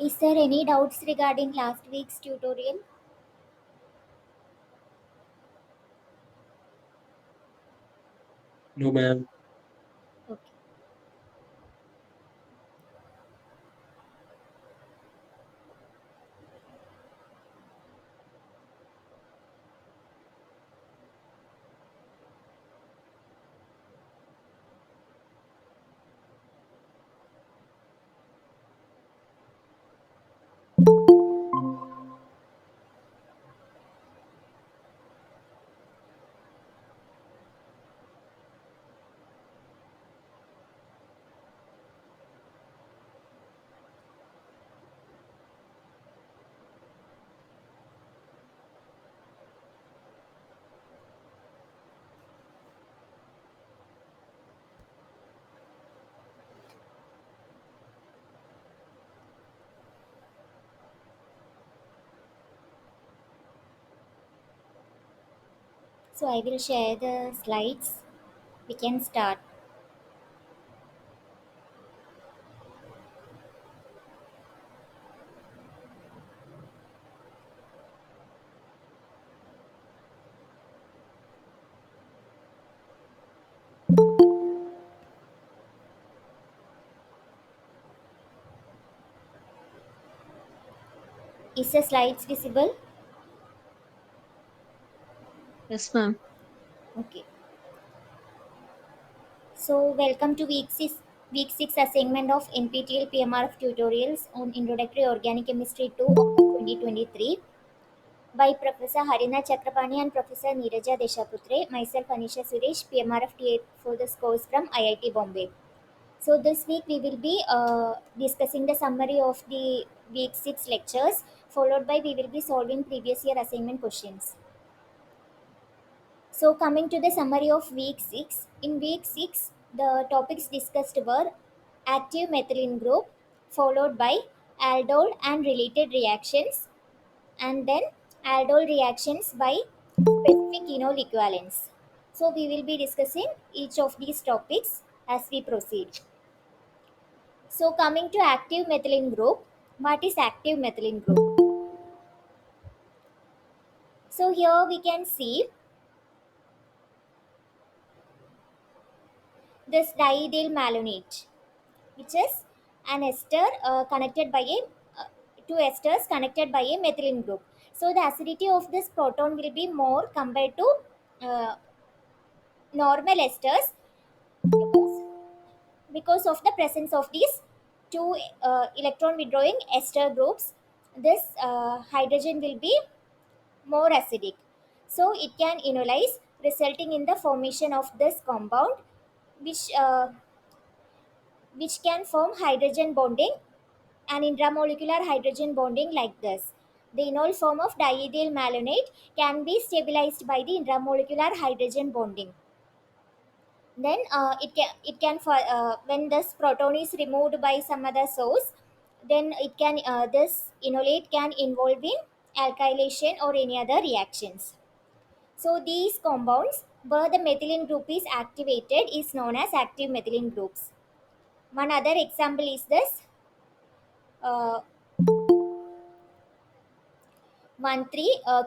Is there any doubts regarding last week's tutorial? No, ma'am. Okay. So I will share the slides. We can start. Is the slides visible? Yes, ma'am. Okay. So welcome to week 6 assignment of NPTEL PMRF tutorials on Introductory Organic Chemistry 2 August 2023 by Professor Harina Chakrapani and Professor Neeraja Deshaputre. Myself Anisha Suresh, PMRF TA for this course from IIT Bombay. So this week we will be discussing the summary of the week 6 lectures, followed by we will be solving previous year assignment questions. So coming to the summary of week 6, in week 6 the topics discussed were active methylene group, followed by aldol and related reactions, and then aldol reactions by specific enol equivalents. So we will be discussing each of these topics as we proceed. So coming to active methylene group, what is active methylene group? So here we can see this diethyl malonate, which is an ester connected by a two esters connected by a methylene group. So the acidity of this proton will be more compared to uh, normal esters because of the presence of these two electron withdrawing ester groups. This hydrogen will be more acidic. So it can enolize, resulting in the formation of this compound, which uh, which can form hydrogen bonding and intramolecular hydrogen bonding like this. The enol form of diethyl malonate can be stabilized by the intramolecular hydrogen bonding. Then when this proton is removed by some other source, then it can this enolate can involve in alkylation or any other reactions. So these compounds where the methylene group is activated is known as active methylene groups. One other example is this uh, 1,3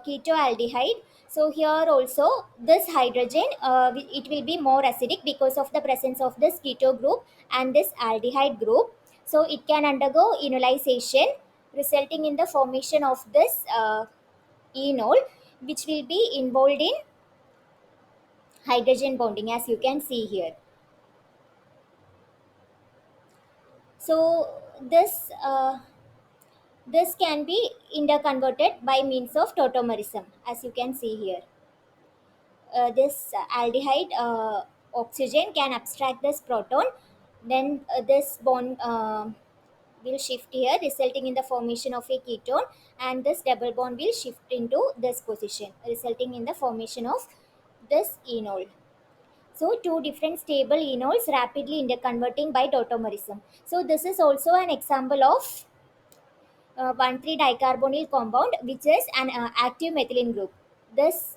ketoaldehyde. So here also this hydrogen it will be more acidic because of the presence of this keto group and this aldehyde group. So it can undergo enolization, resulting in the formation of this enol, which will be involved in hydrogen bonding, as you can see here. So this can be interconverted by means of tautomerism, as you can see here. This aldehyde oxygen can abstract this proton, then this bond will shift here, resulting in the formation of a ketone, and this double bond will shift into this position, resulting in the formation of this enol. So two different stable enols rapidly interconverting by tautomerism. So this is also an example of 1,3 dicarbonyl compound, which is an active methylene group. This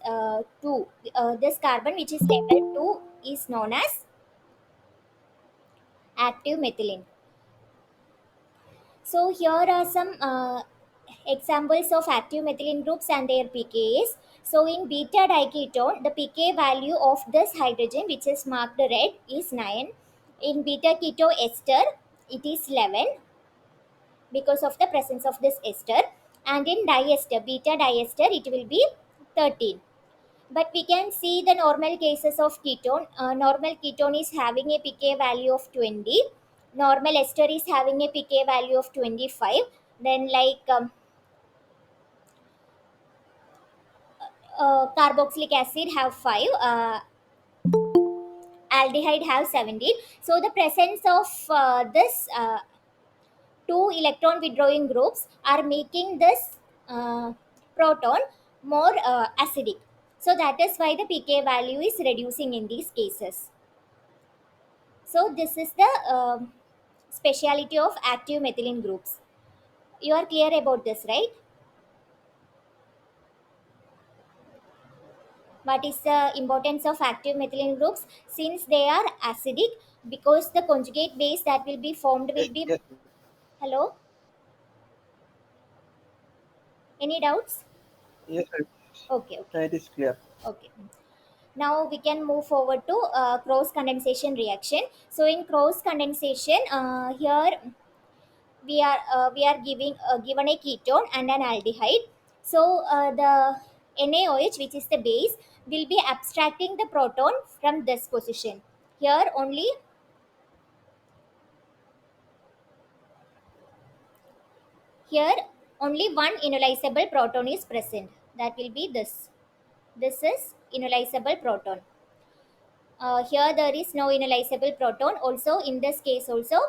carbon, which is labeled 2, is known as active methylene. So here are some examples of active methylene groups and their pKa's. So in beta diketone, the pK value of this hydrogen, which is marked red, is 9. In beta keto ester, it is 11 because of the presence of this ester. And in diester, beta diester, it will be 13. But we can see the normal cases of ketone. Normal ketone is having a pK value of 20. Normal ester is having a pK value of 25. Then carboxylic acid have 5. Aldehyde have 17. So the presence of this two electron withdrawing groups are making this proton more acidic. So that is why the pK value is reducing in these cases. So this is the speciality of active methylene groups. You are clear about this, right? What is the importance of active methylene groups? Since they are acidic, because the conjugate base that will be formed will be. Yes, Hello? Any doubts? yes, Okay, okay, it is clear. okay. Now we can move forward to cross condensation reaction. So in cross condensation, here we are giving given a ketone and an aldehyde. So the NaOH, which is the base, will be abstracting the proton from this position. Here only one enolizable proton is present. That will be this. This is enolizable proton. Here there is no enolizable proton. Also in this case also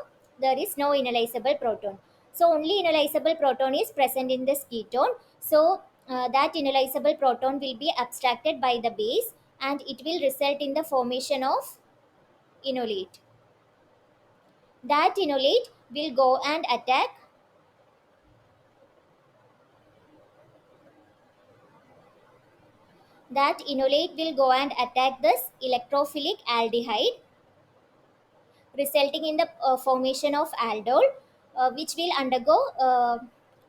there is no enolizable proton. So only enolizable proton is present in this ketone. So that enolizable proton will be abstracted by the base and it will result in the formation of enolate. That enolate will go and attack. That enolate will go and attack this electrophilic aldehyde, resulting in the formation of aldol, which will undergo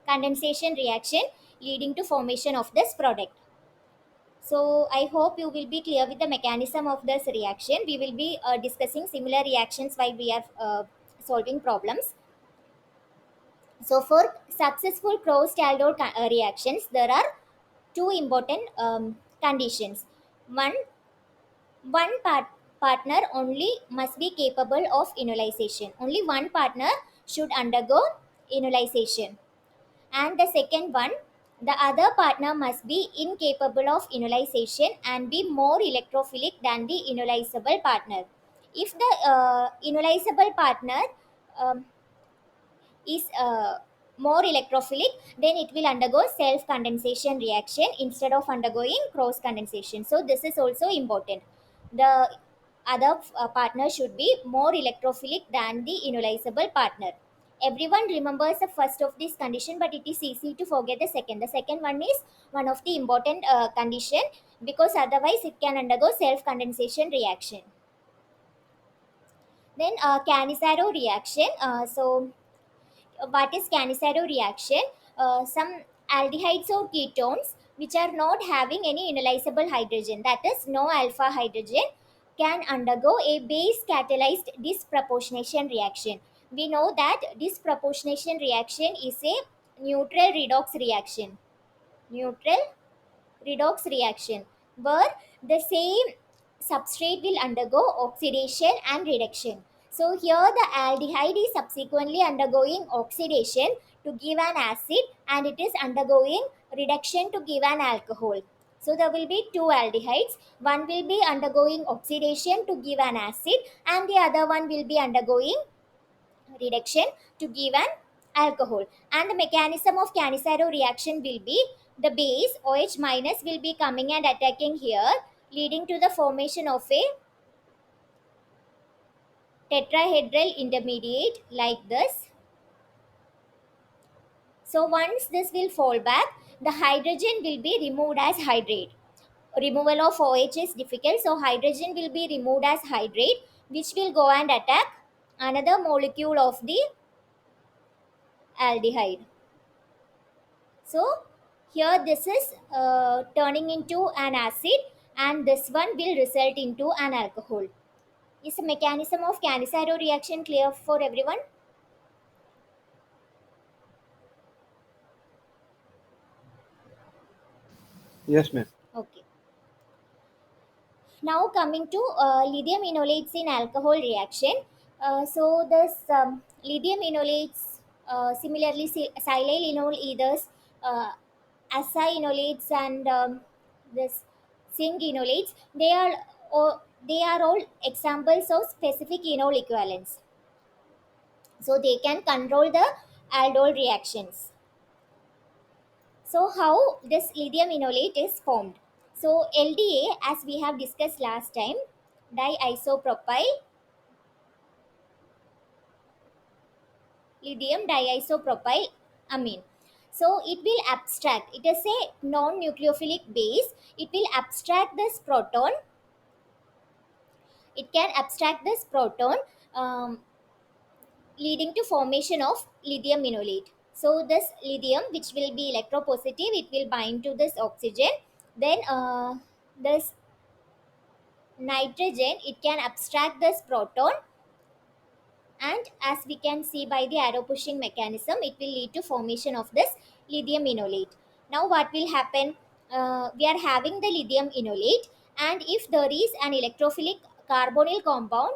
condensation reaction leading to formation of this product. So I hope you will be clear with the mechanism of this reaction. We will be discussing similar reactions while we are solving problems. So for successful cross-aldol reactions, there are two important conditions. One, one partner only must be capable of enolization. Only one partner should undergo enolization. And the second one, the other partner must be incapable of enolization and be more electrophilic than the enolizable partner. If the enolizable partner um, is more electrophilic, then it will undergo self condensation reaction instead of undergoing cross condensation. So this is also important. The other partner should be more electrophilic than the enolizable partner. Everyone remembers the first of this condition, but it is easy to forget the second. The second one is one of the important condition, because otherwise it can undergo self condensation reaction. Then Cannizzaro reaction. What is Cannizzaro reaction? Some aldehydes or ketones which are not having any enolizable hydrogen, that is no alpha hydrogen, can undergo a base catalyzed disproportionation reaction. We know that disproportionation reaction is a neutral redox reaction. Neutral redox reaction, where the same substrate will undergo oxidation and reduction. So here the aldehyde is subsequently undergoing oxidation to give an acid, and it is undergoing reduction to give an alcohol. So there will be two aldehydes. One will be undergoing oxidation to give an acid, and the other one will be undergoing reduction to give an alcohol. And the mechanism of Cannizzaro reaction will be the base OH minus will be coming and attacking here, leading to the formation of a tetrahedral intermediate like this. So once this will fall back, the hydrogen will be removed as hydrate. Removal of OH is difficult, so hydrogen will be removed as hydrate, which will go and attack another molecule of the aldehyde. So here this is turning into an acid, and this one will result into an alcohol. Is the mechanism of Cannizzaro reaction clear for everyone? Yes, ma'am. Okay. Now coming to lithium enolates in alcohol reaction. So this lithium enolates, similarly silyl enol ethers, uh, enolates, and this zinc enolates. They are all examples of specific enol equivalents. So they can control the aldol reactions. So how this lithium enolate is formed? So LDA, as we have discussed last time, diisopropyl lithium diisopropyl amine. So it will abstract. It is a non-nucleophilic base. It will abstract this proton. It can abstract this proton, um, leading to formation of lithium enolate. So this lithium, which will be electropositive, it will bind to this oxygen. Then this nitrogen, it can abstract this proton, and as we can see by the arrow pushing mechanism, it will lead to formation of this lithium enolate. Now what will happen? We are having the lithium enolate, and if there is an electrophilic carbonyl compound,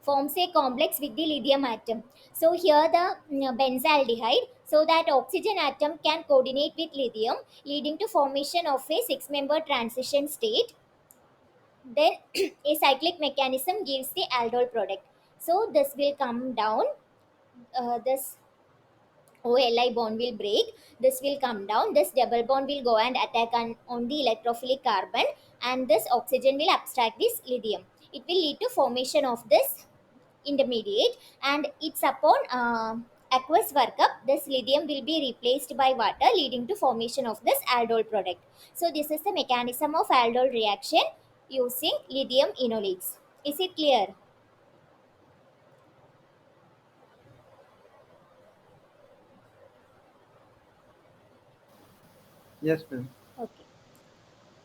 forms a complex with the lithium atom. So here the benzaldehyde, so that oxygen atom can coordinate with lithium, leading to formation of a six-member transition state. Then a cyclic mechanism gives the aldol product. So this will come down. This OLI bond will break. This will come down. This double bond will go and attack on the electrophilic carbon, and this oxygen will abstract this lithium. It will lead to formation of this intermediate, and it's upon aqueous workup, this lithium will be replaced by water, leading to formation of this aldol product. So this is the mechanism of aldol reaction using lithium enolates. Is it clear? Yes, ma'am. Okay.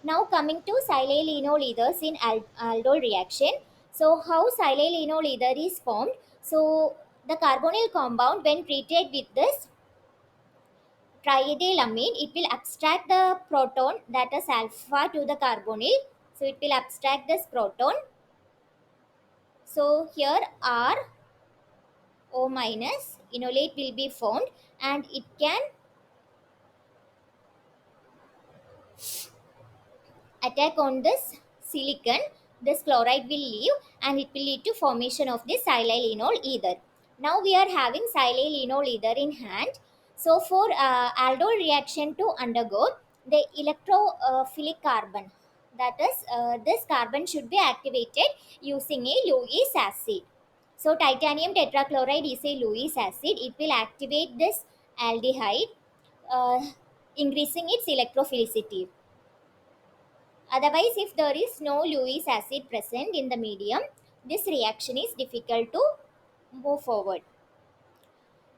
Now coming to silyl enol ethers in aldol reaction. So how silyl enol ether is formed? So the carbonyl compound, when treated with this triethylamine, it will abstract the proton, that is alpha, to the carbonyl. So it will abstract this proton. So here R O minus enolate will be formed, and it can attack on this silicon. This chloride will leave, and it will lead to formation of this silyl enol ether. Now we are having silyl enol ether in hand. So for aldol reaction to undergo, the electrophilic carbon, that is this carbon should be activated using a Lewis acid. So titanium tetrachloride is a Lewis acid. It will activate this aldehyde, uh, increasing its electrophilicity. Otherwise, if there is no Lewis acid present in the medium, this reaction is difficult to move forward.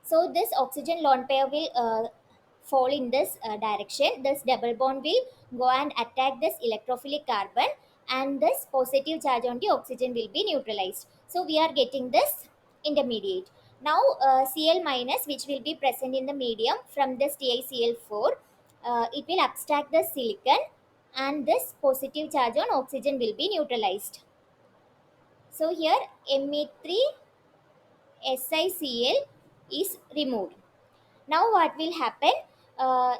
So this oxygen lone pair will fall in this direction. This double bond will go and attack this electrophilic carbon, and this positive charge on the oxygen will be neutralized. So we are getting this intermediate. Now Cl minus, which will be present in the medium from this TiCl4, it will abstract the silicon, and this positive charge on oxygen will be neutralized. So here Me3SiCl is removed. Now what will happen? Uh,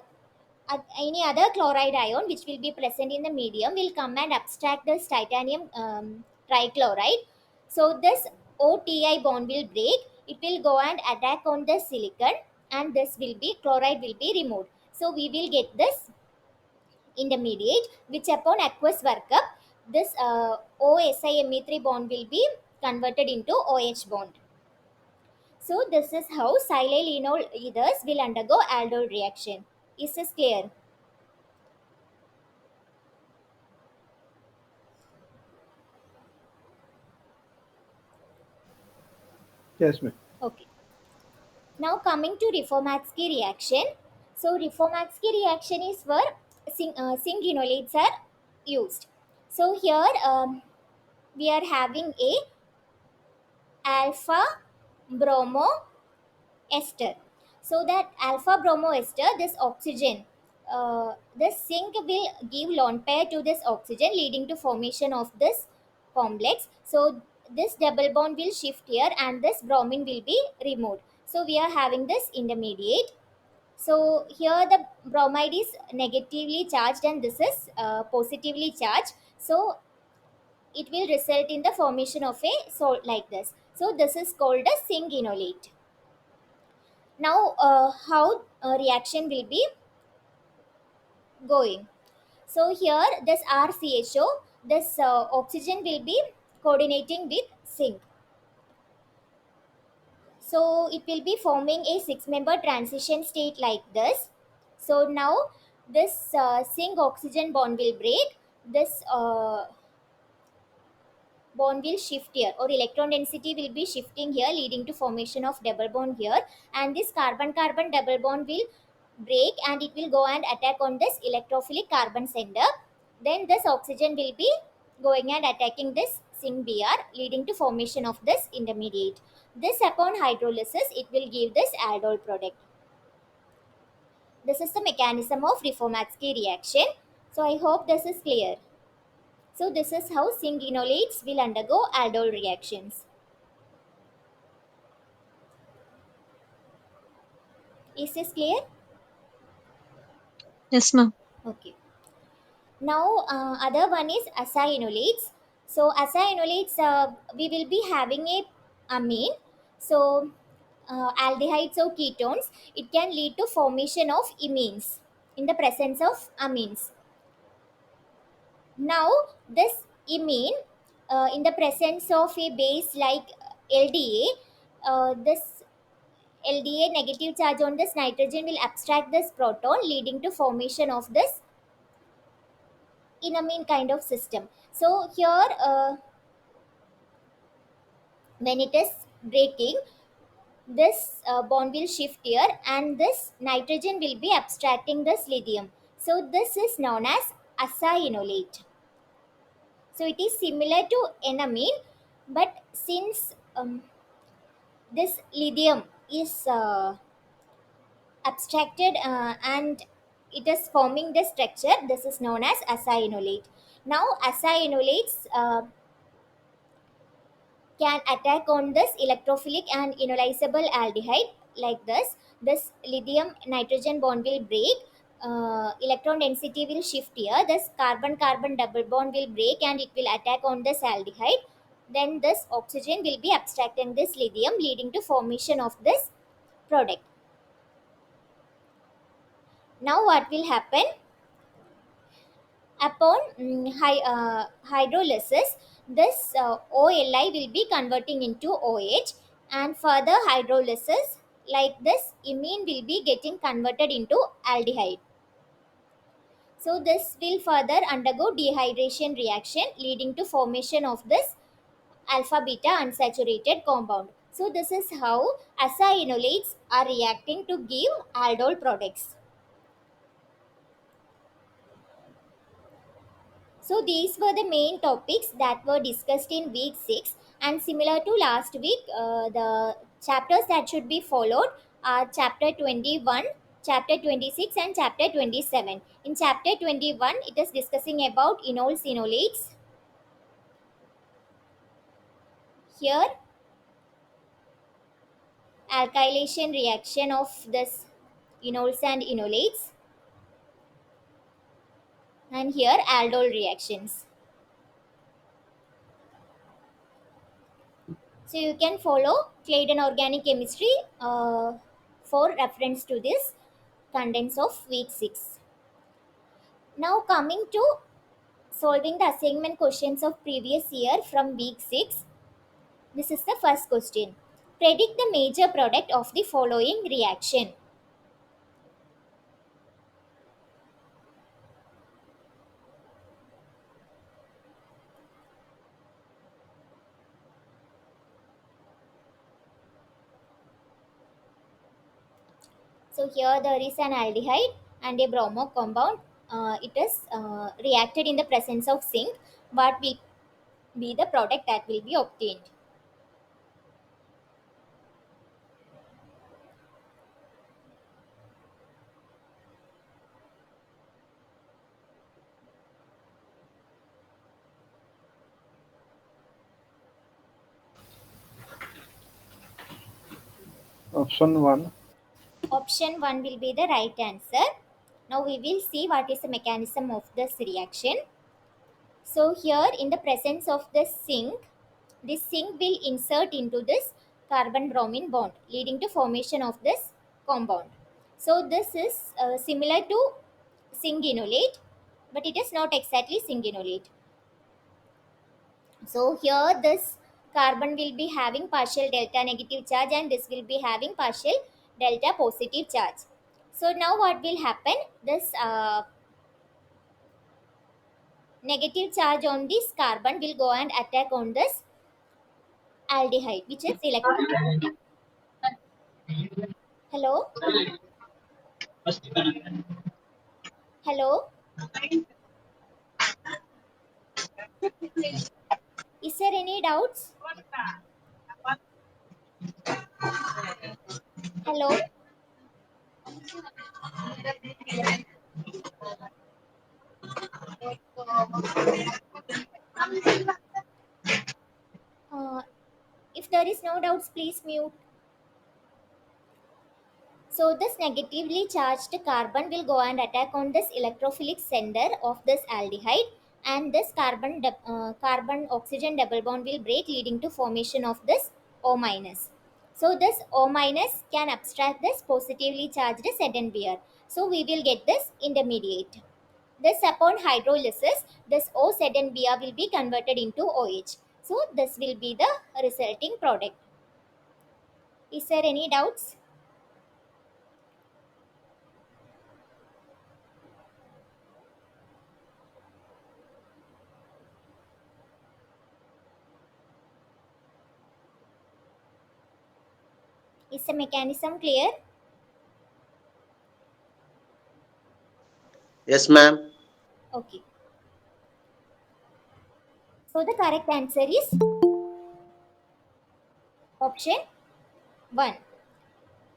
any other chloride ion which will be present in the medium will come and abstract this titanium trichloride. So this OTI bond will break. It will go and attack on the silicon, and this will be chloride will be removed. So we will get this intermediate, which upon aqueous workup, this OSIMe3 bond will be converted into OH bond. So this is how silyl enol ethers will undergo aldol reaction. Is this clear? Yes, ma'am. Okay. Now coming to Reformatsky reaction. So Reformatsky reaction is where zinc enolates are used. So here we are having a alpha bromo ester. So that alpha bromo ester, this oxygen, this zinc will give lone pair to this oxygen, leading to formation of this complex. So this double bond will shift here, and this bromine will be removed. So we are having this intermediate. So here the bromide is negatively charged, and this is positively charged. So it will result in the formation of a salt like this. So this is called a zinc enolate. Now how reaction will be going. So here this RCHO, this oxygen will be coordinating with zinc. So it will be forming a six member transition state like this. So now this zinc oxygen bond will break. This bond will shift here, or electron density will be shifting here, leading to formation of double bond here. And this carbon carbon double bond will break, and it will go and attack on this electrophilic carbon center. Then this oxygen will be going and attacking this zinc Br, leading to formation of this intermediate. This upon hydrolysis it will give this aldol product. This is the mechanism of Reformatsky reaction. So I hope this is clear. So this is how zinc enolates will undergo aldol reactions. Is this clear? Yes, ma'am. Okay. Now, other one is acylolates. So, acylolates, we will be having a amine. So, aldehydes or ketones, it can lead to formation of imines in the presence of amines. Now, this imine, in the presence of a base like LDA, this LDA negative charge on this nitrogen will abstract this proton, leading to formation of this enamine kind of system. So here when it is breaking, this bond will shift here, and this nitrogen will be abstracting this lithium. So this is known as acylate. So it is similar to enamine, but since this lithium is abstracted and it is forming the structure, this is known as acylate. Now acylates can attack on this electrophilic and enolizable aldehyde like this. This lithium nitrogen bond will break. Electron density will shift here. This carbon carbon double bond will break, and it will attack on this aldehyde. Then this oxygen will be abstracting this lithium, leading to formation of this product. Now what will happen? Upon hydrolysis, this OLI will be converting into OH, and further hydrolysis, like this, imine will be getting converted into aldehyde. So this will further undergo dehydration reaction, leading to formation of this alpha beta unsaturated compound. So this is how acylolates are reacting to give aldol products. So these were the main topics that were discussed in week 6, and similar to last week, the chapters that should be followed are chapter 21, chapter 26, and chapter 27. In chapter 21, it is discussing about enols enolates. Here, alkylation reaction of this enols and enolates, and here aldol reactions. So you can follow Claydon Organic Chemistry for reference to this contents of week 6. Now coming to solving the assignment questions of previous year from week 6. This is the first question. Predict the major product of the following reaction. So here there is an aldehyde and a bromo compound. It is reacted in the presence of zinc. What will be the product that will be obtained? Option 1. Option 1 will be the right answer. Now we will see what is the mechanism of this reaction. So here in the presence of this zinc will insert into this carbon bromine bond, leading to formation of this compound. So this is similar to zinc enolate, but it is not exactly zinc enolate. So here this carbon will be having partial delta negative charge and this will be having partial delta positive charge. So now what will happen? This negative charge on this carbon will go and attack on this aldehyde, which is hello, hello. Is there any doubts? Hello. Uh, if there is no doubts, please mute. So this negatively charged carbon will go and attack on this electrophilic center of this aldehyde, and this carbon oxygen double bond will break, leading to formation of this O minus. So this O minus can abstract this positively charged ZnBr. So we will get this intermediate. This upon hydrolysis, this OZnBr will be converted into OH. So this will be the resulting product. Is there any doubts? Is the mechanism clear? Yes, ma'am. Okay. So the correct answer is option 1.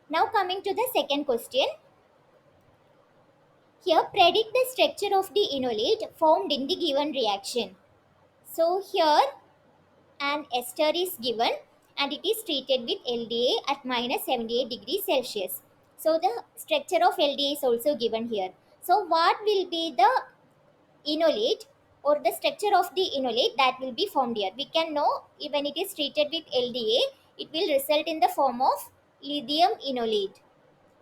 Now coming to the second question. Here predict the structure of the enolate formed in the given reaction. So here an ester is given and it is treated with LDA at minus 78 degrees Celsius. So the structure of LDA is also given here. So what will be the enolate or the structure of the enolate that will be formed here? We can know when it is treated with LDA, it will result in the form of lithium enolate.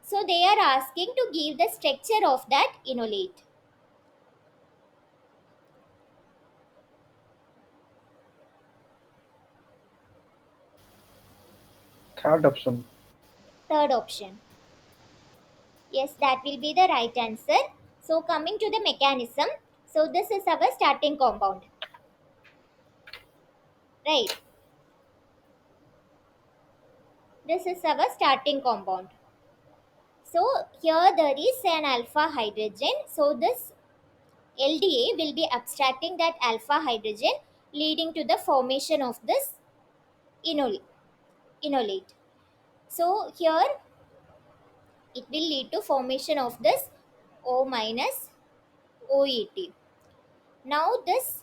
So they are asking to give the structure of that enolate. Third option. Third option. Yes, that will be the right answer. So coming to the mechanism. So this is our starting compound. Right. This is our starting compound. So here there is an alpha hydrogen. So this LDA will be abstracting that alpha hydrogen, leading to the formation of this enol- enolate. So here it will lead to formation of this O minus OET. Now this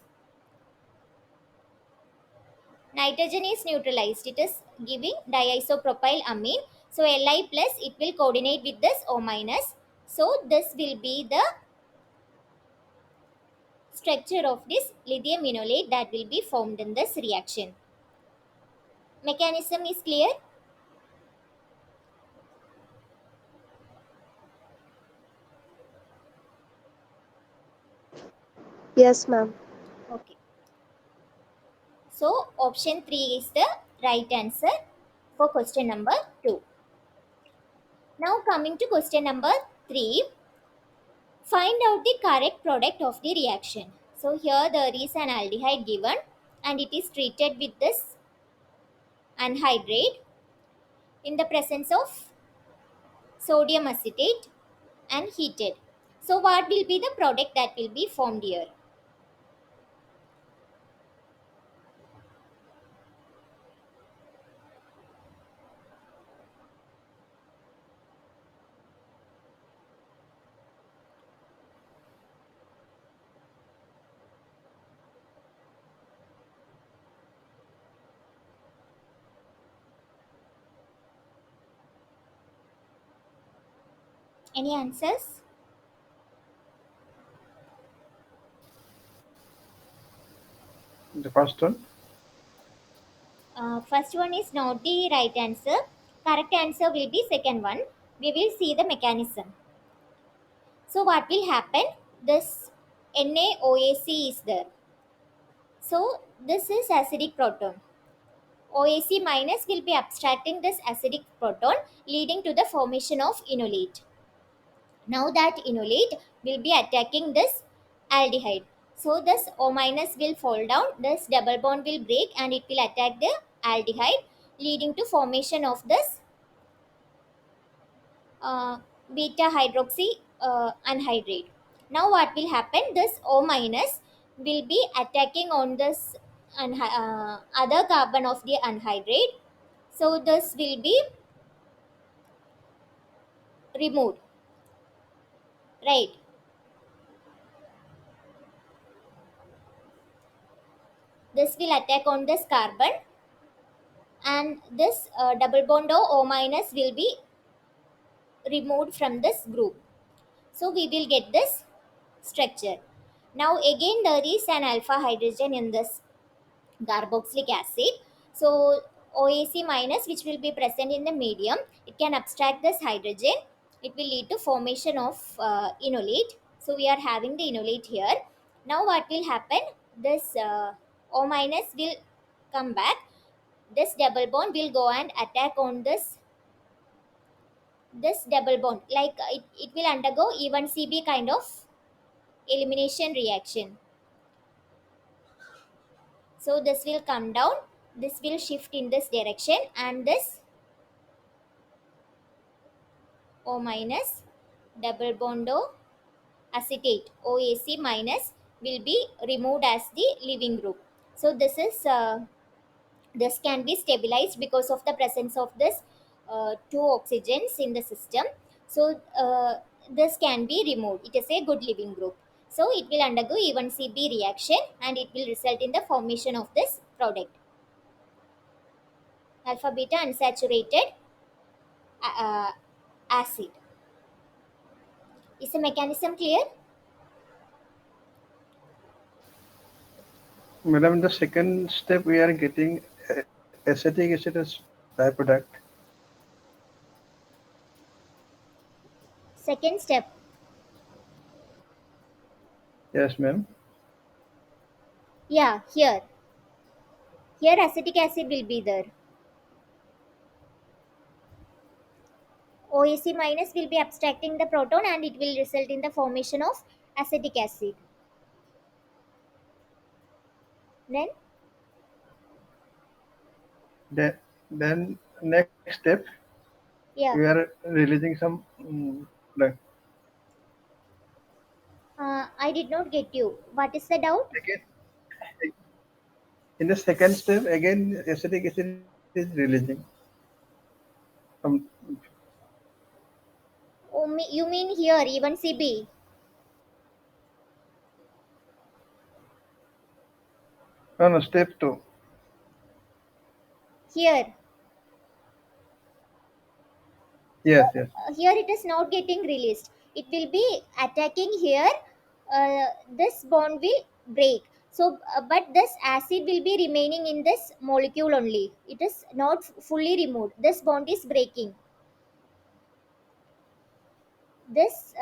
nitrogen is neutralized. It is giving diisopropyl amine. So Li plus it will coordinate with this O minus. So this will be the structure of this lithium enolate that will be formed in this reaction. Mechanism is clear? Yes, ma'am. Okay. So option 3 is the right answer for question number 2. Now coming to question number 3, find out the correct product of the reaction. So here there is an aldehyde given and it is treated with this anhydrate in the presence of sodium acetate, and heated. So what will be the product that will be formed here? Any answers? The first one. First one is not the right answer. Correct answer will be second one. We will see the mechanism. So what will happen? This NaOAC is there. So this is acidic proton. OAC minus will be abstracting this acidic proton, leading to the formation of enolate. Now that enolate will be attacking this aldehyde. So this O minus will fall down, this double bond will break and it will attack the aldehyde, leading to formation of this beta hydroxy anhydrate. Now what will happen? This O minus will be attacking on this other carbon of the anhydrate. So this will be removed, right? This will attack on this carbon, and this double bond O minus will be removed from this group. So we will get this structure. Now again there is an alpha hydrogen in this carboxylic acid. So OAC minus, which will be present in the medium, it can abstract this hydrogen. It will lead to formation of enolate. So we are having the enolate here. Now what will happen? This O minus will come back. This double bond will go and attack on this double bond. Like it will undergo E1CB kind of elimination reaction. So this will come down. This will shift in this direction, and this O minus double bond O acetate OAC minus will be removed as the leaving group. So this can be stabilized because of the presence of this two oxygens in the system. So this can be removed. It is a good living group. So it will undergo E1CB reaction and it will result in the formation of this product, alpha beta unsaturated uh, acid. Is the mechanism clear? Madam, in the second step, we are getting acetic acid as byproduct. Second step. Yes, ma'am. Yeah, here acetic acid will be there. OAC minus will be abstracting the proton and it will result in the formation of acetic acid. Then, Then next step, yeah, we are releasing some product. I did not get you. What is the doubt? Again, in the second step, again, acetic acid is releasing some. Oh, you mean here, even CB? No, no, step two. Here, Yes, yes. here it is not getting released. It will be attacking here. This bond will break. So, but this acid will be remaining in this molecule only. It is not fully removed. This bond is breaking. This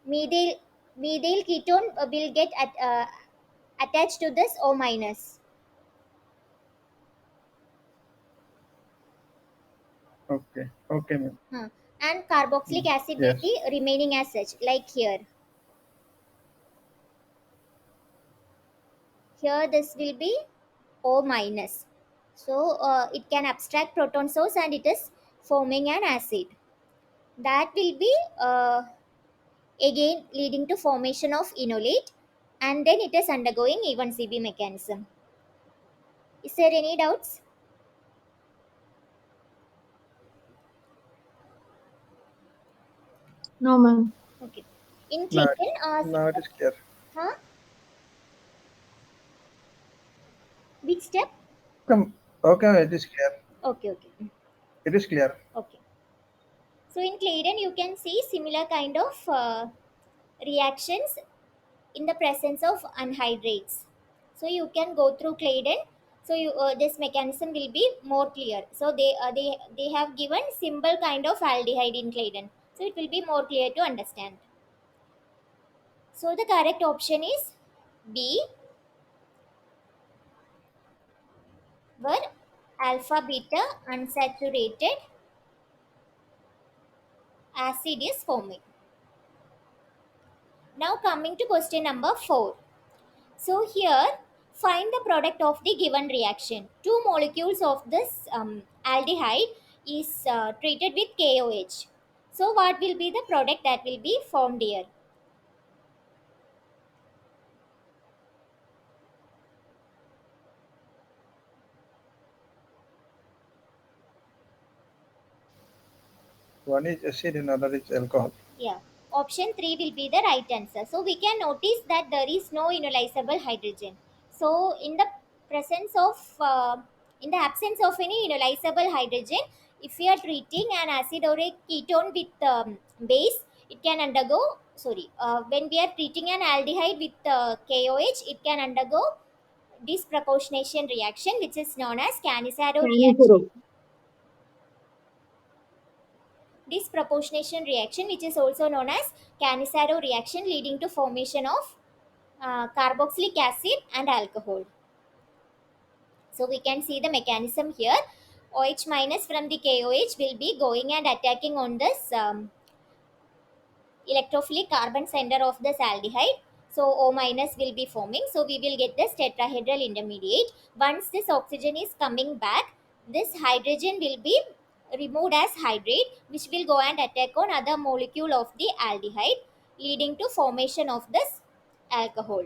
methyl methyl ketone will get attached to this O minus. Okay, okay, ma'am. And carboxylic acid will Yes. be remaining as such, like here. Here this will be O minus. So it can abstract proton source and it is forming an acid. That will be again leading to formation of enolate, and then it is undergoing E1CB mechanism. Is there any doubts? No, ma'am. Okay. In Now, Clayton, now it is clear. huh? Which step? Okay, okay, it is clear. Okay, okay, It is clear. okay. So in Clayton, you can see similar kind of reactions in the presence of anhydrates. So you can go through Clayton. So you this mechanism will be more clear. So they have given symbol kind of aldehyde in Clayton. So it will be more clear to understand. So the correct option is B, where alpha beta unsaturated acid is forming. Now coming to question number 4. So here, find the product of the given reaction. Two molecules of this aldehyde is treated with KOH. So what will be the product that will be formed here? One is acid, another is alcohol. Yeah. Option 3 will be the right answer. So we can notice that there is no ionizable hydrogen. So in the absence of any ionizable hydrogen, if we are treating an acid or a ketone with base, it can undergo, when we are treating an aldehyde with KOH, it can undergo disproportionation reaction, which is known as Cannizzaro reaction. Canicero. Disproportionation reaction, which is also known as Cannizzaro reaction, leading to formation of carboxylic acid and alcohol. So we can see the mechanism here. OH minus from the KOH will be going and attacking on this electrophilic carbon center of this aldehyde. So O minus will be forming. So we will get this tetrahedral intermediate. Once this oxygen is coming back, this hydrogen will be removed as hydrate, which will go and attack on other molecule of the aldehyde, leading to formation of this alcohol.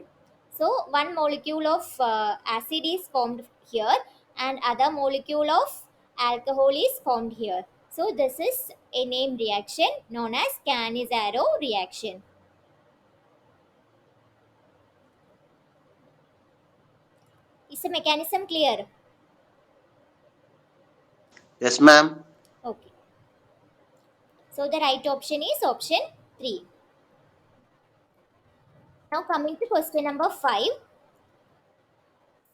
So one molecule of acid is formed here, and other molecule of alcohol is formed here. So this is a name reaction known as Cannizzaro reaction. Is the mechanism clear? Yes, ma'am. Okay. So the right option is option 3. Now coming to question number 5.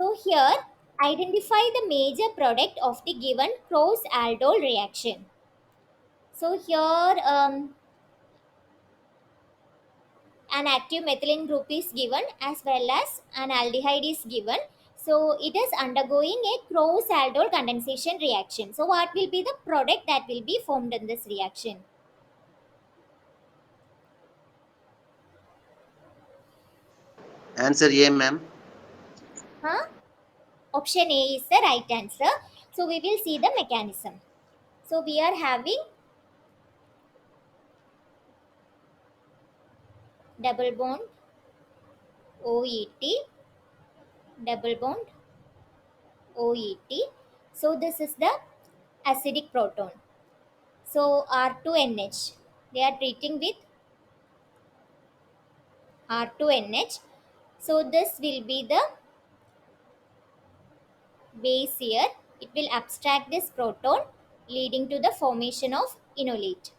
So here, identify the major product of the given cross-aldol reaction. So here, an active methylene group is given as well as an aldehyde is given. So it is undergoing a cross aldol condensation reaction. So what will be the product that will be formed in this reaction? Answer A, ma'am. Huh? Option A is the right answer. So we will see the mechanism. So we are having double bond OET, double bond OET. So this is the acidic proton. So R2NH. They are treating with R2NH. So this will be the base here. It will abstract this proton, leading to the formation of enolate.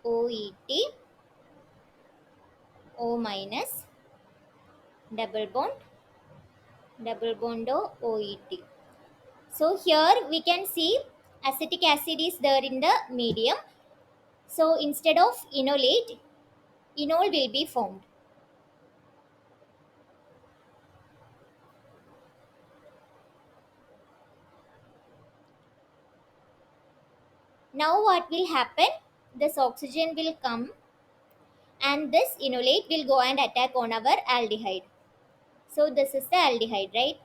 OET, O minus, double bond OET. So here we can see acetic acid is there in the medium. So instead of enolate, enol will be formed. Now what will happen? This oxygen will come, and this enolate will go and attack on our aldehyde. So this is the aldehyde, right?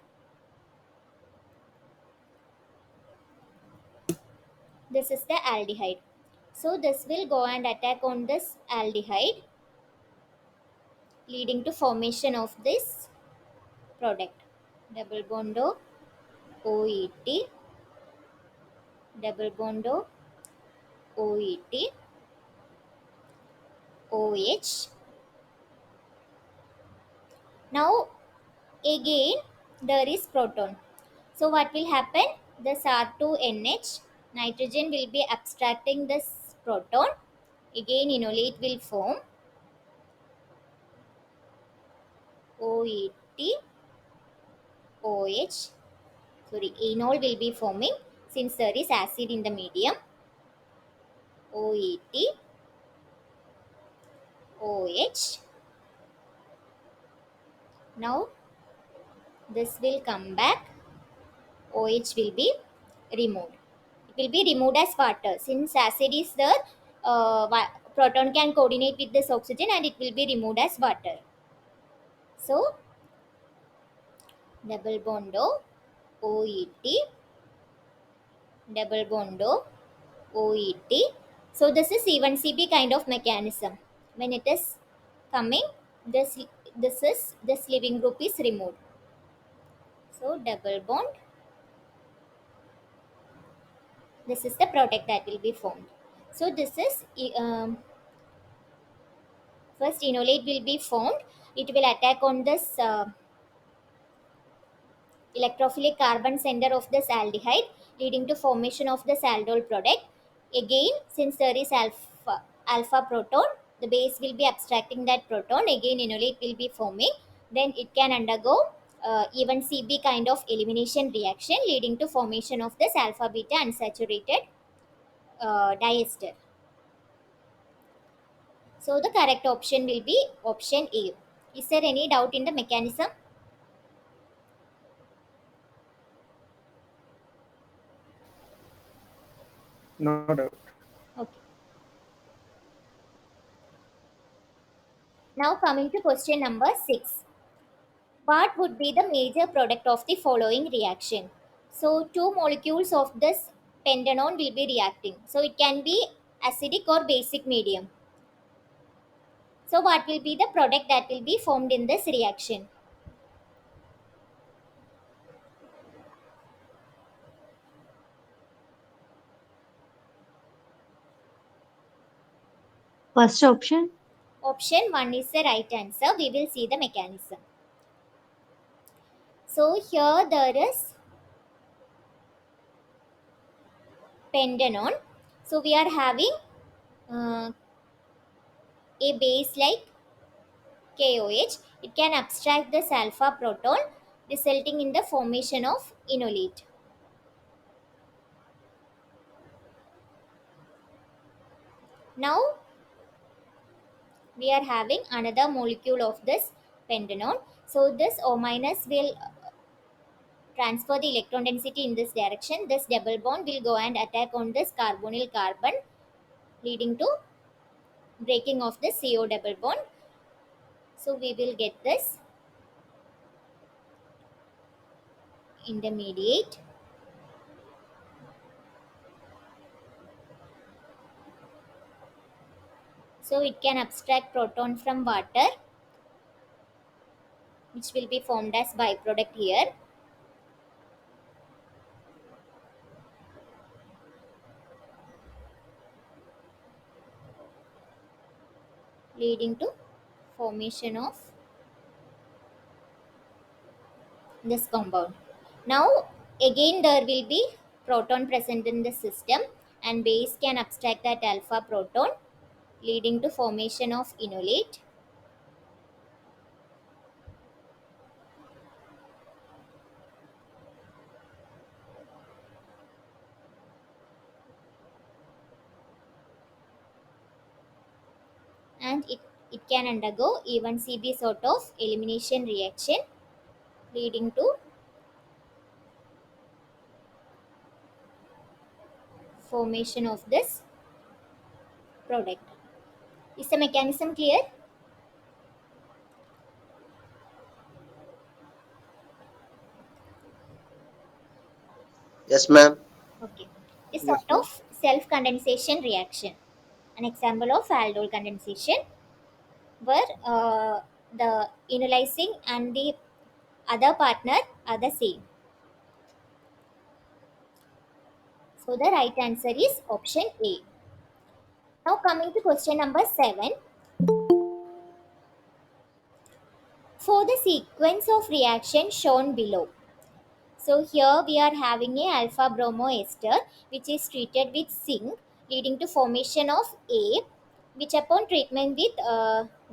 This is the aldehyde. So this will go and attack on this aldehyde, leading to formation of this product. Double bond O, OET, double bond O, OET, OH. Now again there is proton. So what will happen? This R2NH, nitrogen will be abstracting this proton. Again enolate will form OET, OH. Sorry, enol will be forming since there is acid in the medium. OET, OH. Now this will come back. OH will be removed. It will be removed as water. Since acid is there, proton can coordinate with this oxygen and it will be removed as water. So double bond O, OET, double bond O, OET. So this is C1CP kind of mechanism. When it is coming, this this leaving group is removed. So double bond. This is the product that will be formed. So this is first enolate will be formed. It will attack on this electrophilic carbon center of this aldehyde, leading to formation of this aldol product. Again, since there is alpha proton, the base will be abstracting that proton. Again enolate will be forming. Then it can undergo even CB kind of elimination reaction, leading to formation of this alpha beta unsaturated diester. So the correct option will be option A. Is there any doubt in the mechanism? No doubt. Okay. Now coming to question number 6. What would be the major product of the following reaction? So two molecules of this pentanone will be reacting. So it can be acidic or basic medium. So what will be the product that will be formed in this reaction? First option. Option 1 is the right answer. We will see the mechanism. So here there is pentanone. So we are having uh, a base like KOH. It can abstract this alpha proton, resulting in the formation of enolate. Now we are having another molecule of this pentanone. So this O minus will transfer the electron density in this direction. This double bond will go and attack on this carbonyl carbon, leading to breaking of the CO double bond. So we will get this intermediate. So it can abstract proton from water, which will be formed as byproduct here, leading to formation of this compound. Now again there will be proton present in the system and base can abstract that alpha proton, leading to formation of enolate. And it can undergo even CB sort of elimination reaction, leading to formation of this product. Is the mechanism clear? Yes, ma'am. Okay. This Yes, sort ma'am. of self-condensation reaction. An example of aldol condensation where the enolysing and the other partner are the same. So the right answer is option A. Now coming to question number 7. For the sequence of reaction shown below. So here we are having a alpha bromoester which is treated with zinc leading to formation of A, which upon treatment with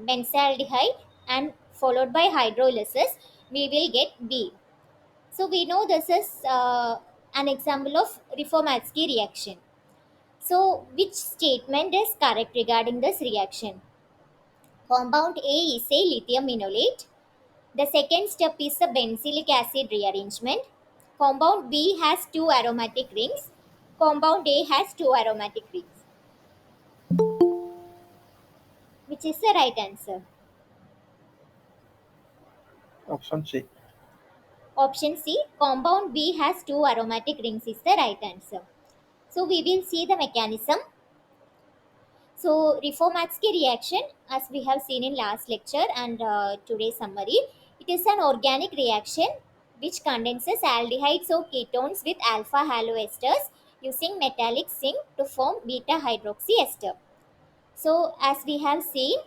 benzaldehyde and followed by hydrolysis we will get B. So we know this is an example of Reformatsky reaction. So which statement is correct regarding this reaction? Compound A is a lithium enolate. The second step is the benzylic acid rearrangement. Compound B has two aromatic rings. Compound A has two aromatic rings. Which is the right answer? Option C. Option C, compound B has two aromatic rings is the right answer. So we will see the mechanism. So Reformatsky reaction, as we have seen in last lecture and today's summary, it is an organic reaction which condenses aldehydes or ketones with alpha haloesters using metallic zinc to form beta hydroxy ester. So as we have seen,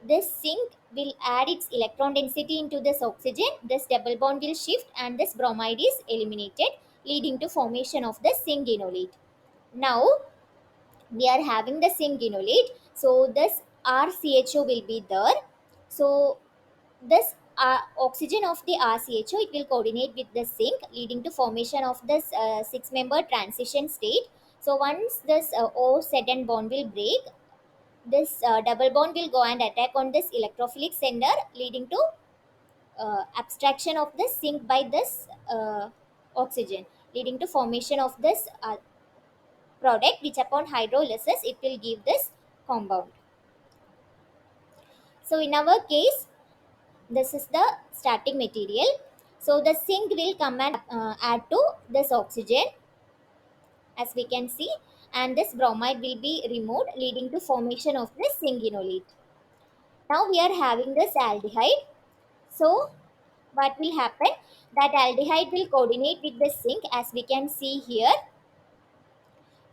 this zinc will add its electron density into this oxygen, this double bond will shift and this bromide is eliminated, leading to formation of the zinc enolate. Now we are having the zinc enolate, so this rcho will be there. So this oxygen of the rcho, it will coordinate with the zinc leading to formation of this six member transition state. So once this o sudden bond will break, this double bond will go and attack on this electrophilic center, leading to abstraction of the zinc by this oxygen, leading to formation of this product, which upon hydrolysis it will give this compound. So in our case, this is the starting material. So the zinc will come and add to this oxygen, as we can see, and this bromide will be removed, leading to formation of this zinc enolate. Now we are having this aldehyde. So what will happen? That aldehyde will coordinate with the zinc, as we can see here.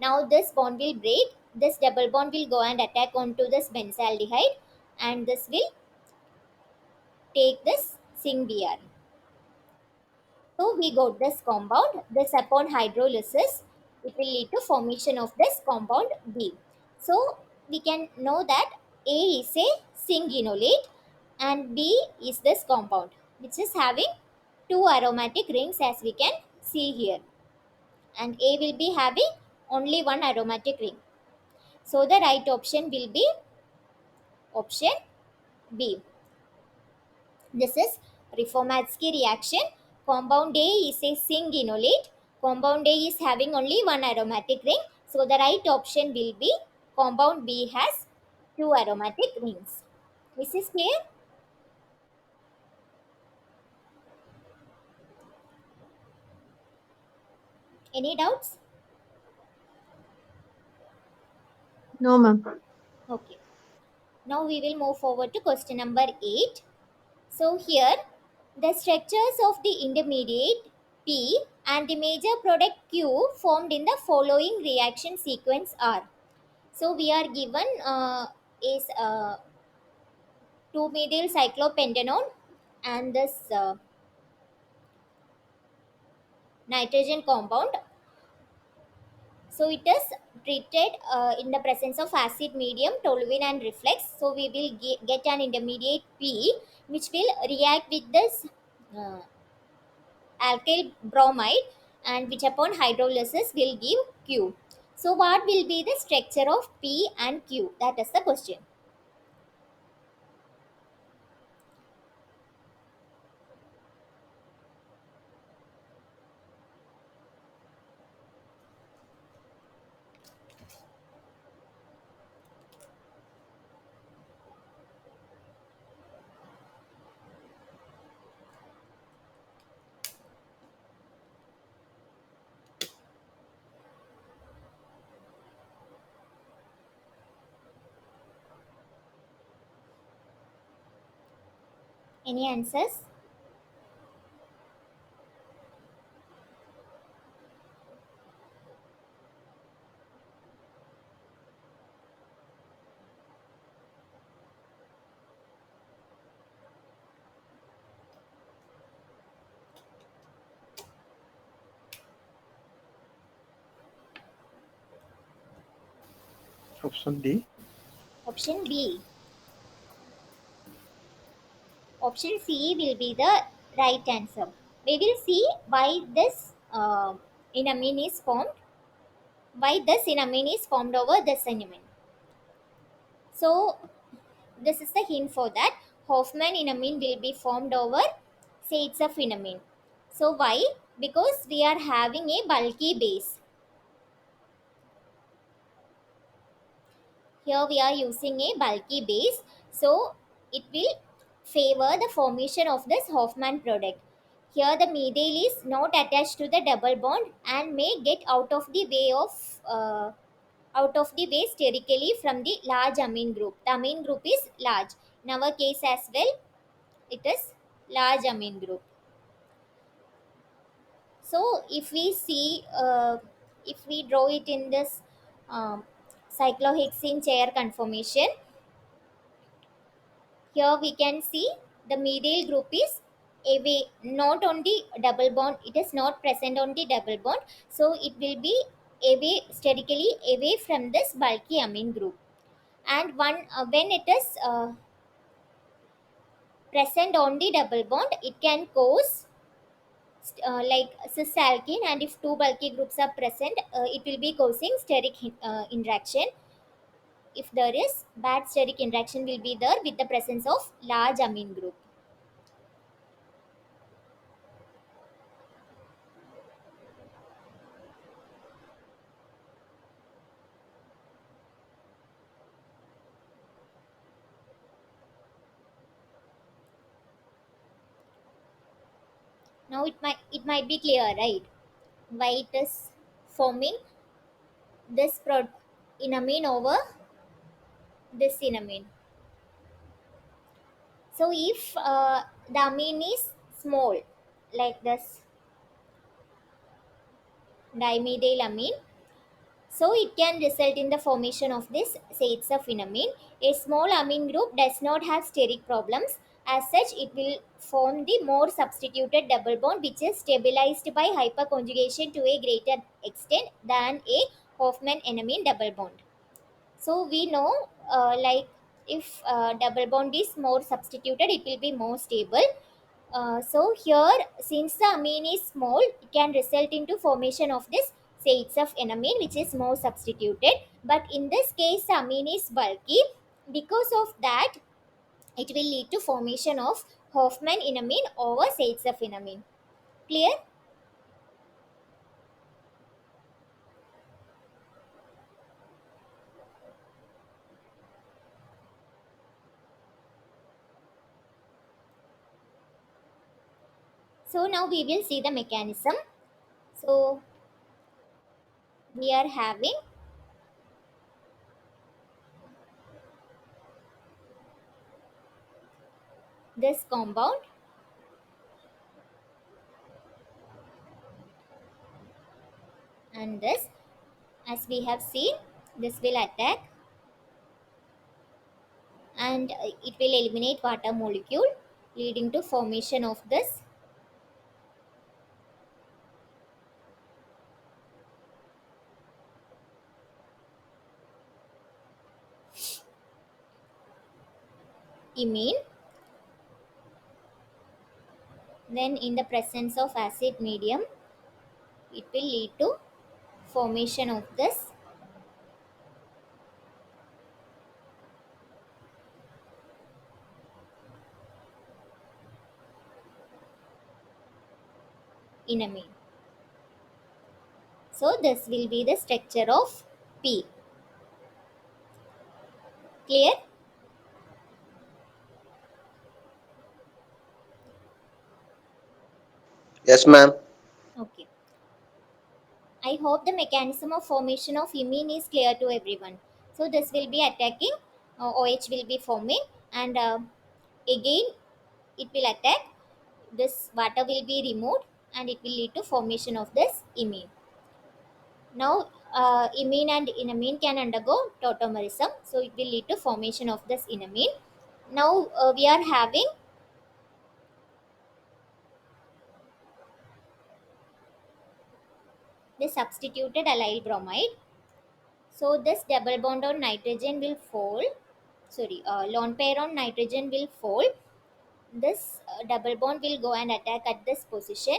Now this bond will break. This double bond will go and attack onto this benzaldehyde, and this will take this zinc Br. So we got this compound. This upon hydrolysis, it will lead to formation of this compound B. So we can know that A is a zinc enolate and B is this compound, which is having two aromatic rings, as we can see here. And A will be having only one aromatic ring. So the right option will be option B. This is Reformatsky reaction. Compound A is a zinc enolate. Compound A is having only one aromatic ring. So the right option will be compound B has two aromatic rings. This is clear? Any doubts? No, ma'am. Okay. Now we will move forward to question number 8. So here the structures of the intermediate P and the major product Q formed in the following reaction sequence are. So we are given is 2-methyl cyclopentanone and this nitrogen compound. So it is treated in the presence of acid medium, toluene and reflex. So we will get an intermediate P which will react with this uh, alkyl bromide, and which upon hydrolysis will give Q. So what will be the structure of P and Q? That is the question. Any answers? Option D. Option B. Option C will be the right answer. We will see why this enamine is formed. Why this enamine is formed over this enamine. So this is the hint for that. Hoffman enamine will be formed over shades of enamine. So why? Because we are having a bulky base. Here we are using a bulky base, so it will favor the formation of this Hoffman product. Here the methyl is not attached to the double bond and may get out of the way sterically from the large amine group. The amine group is large. In our case as well, it is large amine group. So if we draw it in this um, cyclohexene chair conformation, here we can see the methyl group is away, not on the double bond. It is not present on the double bond, so it will be away sterically away from this bulky amine group. And when it is present on the double bond, it can cause like cis alkene, and if two bulky groups are present, it will be causing steric interaction. If there is bad steric interaction will be there with the presence of large amine group. Now it might be clear, right? Why it is forming this enamine over this enamine. So if the amine is small, like this dimethyl amine, so it can result in the formation of this shades of enamine. A small amine group does not have steric problems. As such, it will form the more substituted double bond, which is stabilized by hyperconjugation to a greater extent than a Hoffman enamine double bond. So we know, like if double bond is more substituted, it will be more stable. So here, since the amine is small, it can result into formation of this shades of enamine, which is more substituted. But in this case, the amine is bulky. Because of that, it will lead to formation of Hoffman enamine over shades of enamine. Clear? So now we will see the mechanism. So we are having this compound and this, as we have seen, this will attack and it will eliminate water molecule, leading to formation of this imine. Then in the presence of acid medium, it will lead to formation of this enamine. So this will be the structure of P. Clear? Yes, ma'am. Okay. I hope the mechanism of formation of imine is clear to everyone. So this will be attacking, OH will be forming, and again it will attack, this water will be removed, and it will lead to formation of this imine. Now imine and enamine can undergo tautomerism, so it will lead to formation of this enamine. Now we are having the substituted allyl bromide. So this double bond on nitrogen will fall. Sorry, lone pair on nitrogen will fall. This double bond will go and attack at this position.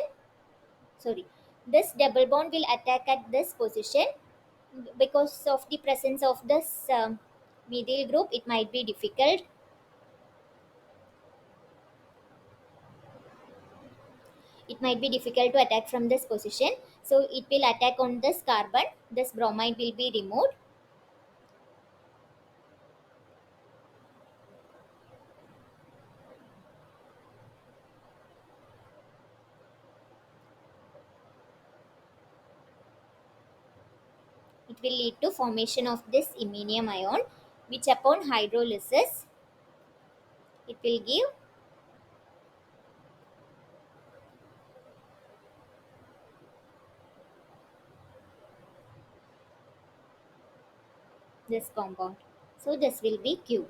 Sorry, this double bond will attack at this position. Because of the presence of this methyl group, it might be difficult. It might be difficult to attack from this position. So it will attack on this carbon. This bromide will be removed. It will lead to formation of this iminium ion, which upon hydrolysis, it will give this compound. So this will be Q.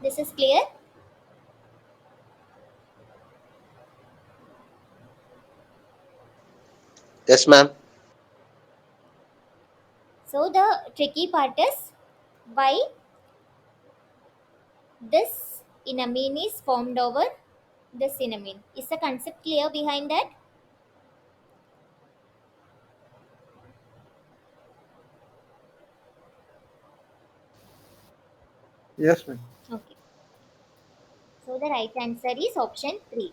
This is clear. Yes, ma'am. So the tricky part is why this enamine is formed over this enamine. Is the concept clear behind that? Yes, ma'am. Okay. So the right answer is option 3.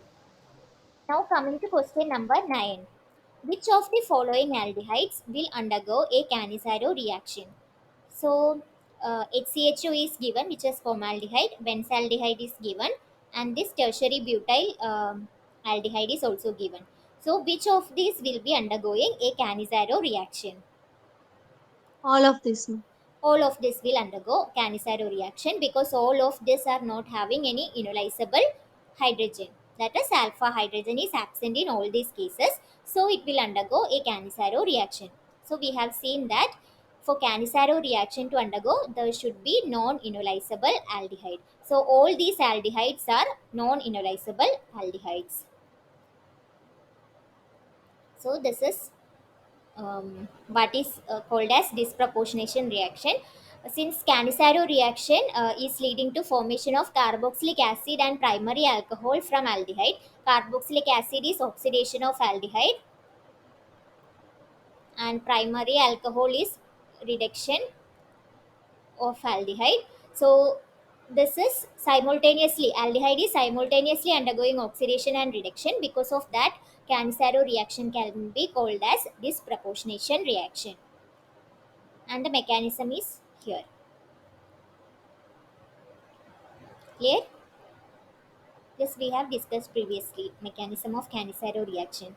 Now coming to question number 9. Which of the following aldehydes will undergo a Cannizzaro reaction? So HCHO is given, which is formaldehyde, benzaldehyde is given, and this tertiary butyl aldehyde is also given. So which of these will be undergoing a Cannizzaro reaction? All of this, ma'am. All of this will undergo Cannizzaro reaction because all of this are not having any enolizable hydrogen. That is, alpha hydrogen is absent in all these cases. So it will undergo a Cannizzaro reaction. So we have seen that for Cannizzaro reaction to undergo, there should be non-enolizable aldehyde. So all these aldehydes are non-enolizable aldehydes. So this is what is called as disproportionation reaction. Since Cannizzaro reaction is leading to formation of carboxylic acid and primary alcohol from aldehyde. Carboxylic acid is oxidation of aldehyde, and primary alcohol is reduction of aldehyde. So this is simultaneously, aldehyde is simultaneously undergoing oxidation and reduction. Because of that, Cannizzaro reaction can be called as disproportionation reaction, and the mechanism is here. Clear? This we have discussed previously, mechanism of Cannizzaro reaction.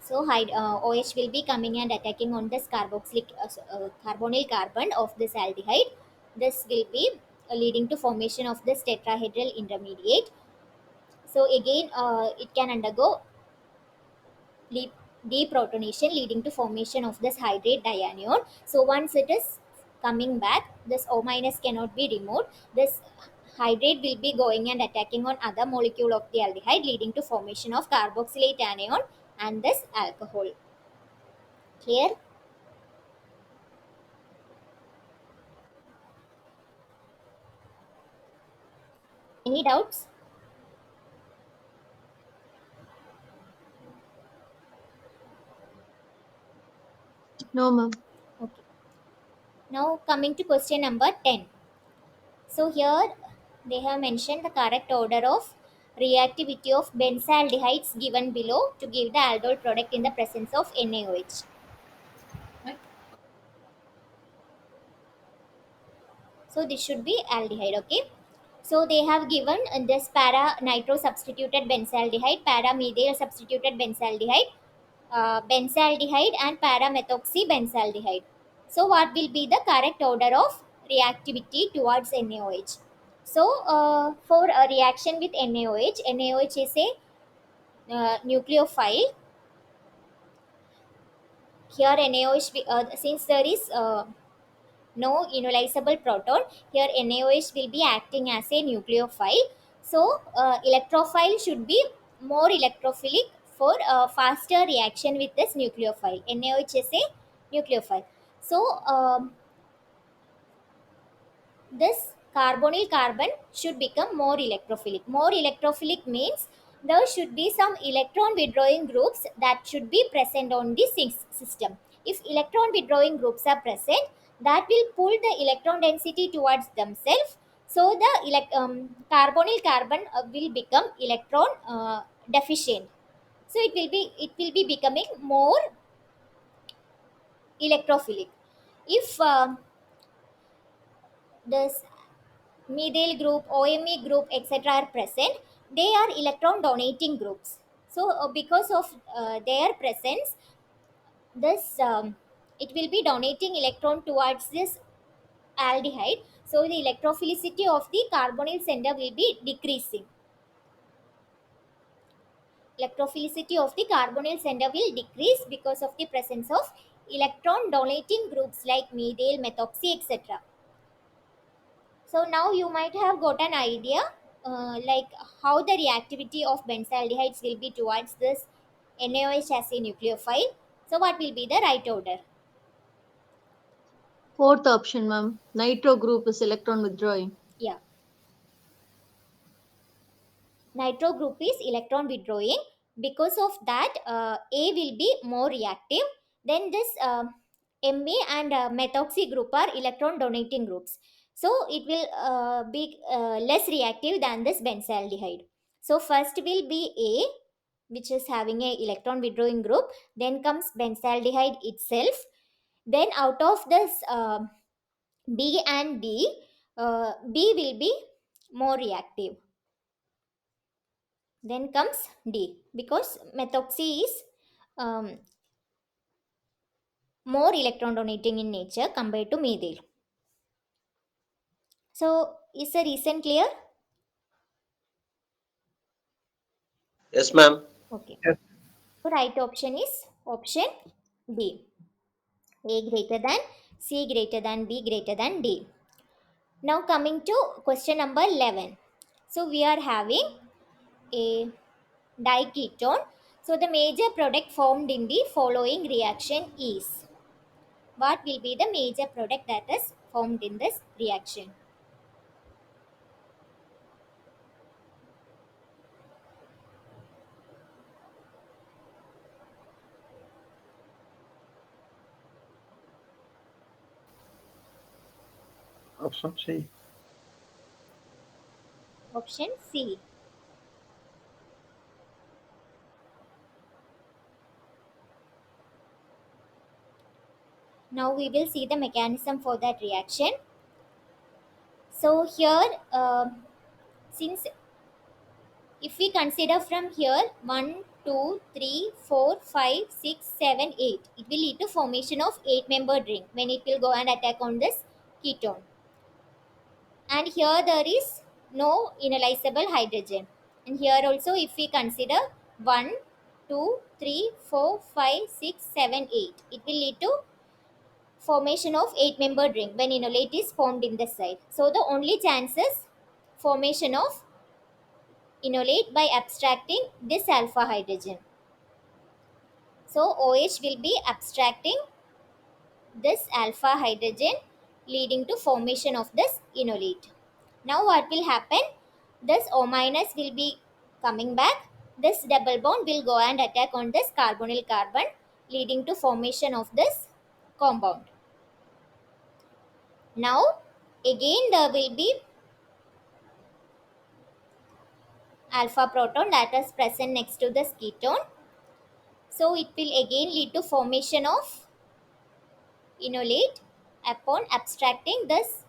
So OH will be coming and attacking on this carboxylic carbonyl carbon of this aldehyde. This will be leading to formation of this tetrahedral intermediate. So again it can undergo le- deprotonation, leading to formation of this hydrate dianion. So once it is coming back, this O minus cannot be removed. This hydrate will be going and attacking on other molecule of the aldehyde, leading to formation of carboxylate anion and this alcohol. Clear? Any doubts? No, ma'am. Okay. Now coming to question number 10. So here they have mentioned the correct order of reactivity of benzaldehydes given below to give the aldol product in the presence of NaOH. So this should be aldehyde, okay? So they have given this para nitro substituted benzaldehyde, para methyl substituted benzaldehyde, benzaldehyde, and para methoxy benzaldehyde. So what will be the correct order of reactivity towards NaOH? So for a reaction with NaOH is a nucleophile. Here NaOH, since there is no ionizable proton, here NaOH will be acting as a nucleophile. So electrophile should be more electrophilic for faster reaction with this nucleophile. NaOH is a nucleophile. So this carbonyl carbon should become more electrophilic. More electrophilic means there should be some electron withdrawing groups that should be present on the system. If electron withdrawing groups are present, that will pull the electron density towards themselves. So the carbonyl carbon will become electron deficient. So it will be becoming more electrophilic. If this methyl group, OMe group, etc. are present, they are electron donating groups. So, because of their presence, this it will be donating electron towards this aldehyde. So, the electrophilicity of the carbonyl center will be decreasing. Electrophilicity of the carbonyl center will decrease because of the presence of electron donating groups like methyl, methoxy, etc. So now you might have got an idea like how the reactivity of benzaldehydes will be towards this NaOH as a nucleophile. So what will be the right order? Fourth option, ma'am. Nitro group is electron withdrawing. Yeah, nitro group is electron withdrawing. Because of that, A will be more reactive. Then this Me and methoxy group are electron donating groups. So it will be less reactive than this benzaldehyde. So first will be A, which is having a electron withdrawing group. Then comes benzaldehyde itself. Then out of this B and D, B will be more reactive. Then comes D because methoxy is um, more electron donating in nature compared to methyl. So is the reason clear? Yes, ma'am. Okay. Yes. So right option is option D. A greater than C greater than B greater than D. Now coming to question number 11. So we are having a diketone. So the major product formed in the following reaction is, what will be the major product that is formed in this reaction? Option C. Option C. Now we will see the mechanism for that reaction. So here, since if we consider from here 1, 2, 3, 4, 5, 6, 7, 8, it will lead to formation of 8-membered ring when it will go and attack on this ketone. And here there is no inalizable hydrogen. And here also if we consider 1, 2, 3, 4, 5, 6, 7, 8, it will lead to formation of 8-membered ring when enolate is formed in the site. So the only chances formation of enolate by abstracting this alpha hydrogen. So OH will be abstracting this alpha hydrogen leading to formation of this enolate. Now what will happen? This O minus will be coming back. This double bond will go and attack on this carbonyl carbon leading to formation of this compound. Now again there will be alpha proton that is present next to this ketone. So it will again lead to formation of enolate upon abstracting this